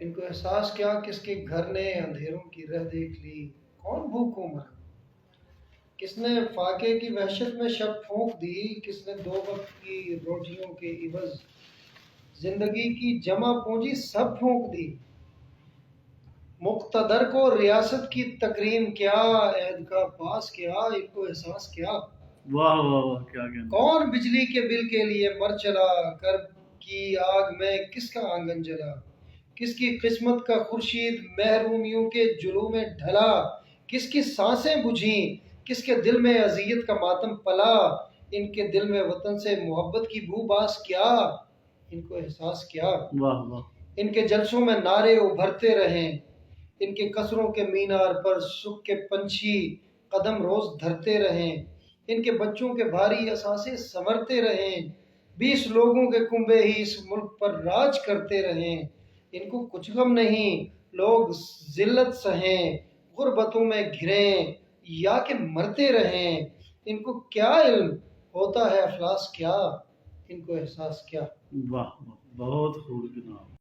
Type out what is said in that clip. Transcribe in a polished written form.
ان کو احساس کیا کس کے گھر نے اندھیروں کی رہ دیکھ لی، کون بھوکوں مرا، کس نے فاقے کی وحشت میں شب پھونک دی، کس نے دو وقت کی روٹیوں کے عوض زندگی کی جمع پونجی سب پھونک دی۔ مقتدر کو ریاست کی تکریم کیا، عہد کا پاس کیا، ان کو احساس کیا۔ واہ واہ واہ، کیا کہنا۔ کون بجلی کے بل کے لیے مر چلا، کرب کی آگ میں کس کا آنگن جلا، کس کی قسمت کا خورشید محرومیوں کے جلوں میں ڈھلا، کس کی سانسیں بجھیں، کس کے دل میں اذیت کا ماتم پلا، ان کے دل میں وطن سے محبت کی بو باس کیا، ان کو احساس کیا۔ واہ واہ، ان کے جلسوں میں نعرے ابھرتے رہیں، ان کے قصروں کے مینار پر سکھ کے پنچھی قدم روز دھرتے رہیں، ان کے بچوں کے بھاری اثاثے سنورتے رہیں، 20 لوگوں کے کنبے ہی اس ملک پر راج کرتے رہیں، ان کو کچھ غم نہیں، لوگ ذلت سہیں، غربتوں میں گھریں یا کہ مرتے رہیں، ان کو کیا علم ہوتا ہے افلاس کیا، ان کو احساس کیا۔ واہ واہ، بہت خوب جناب۔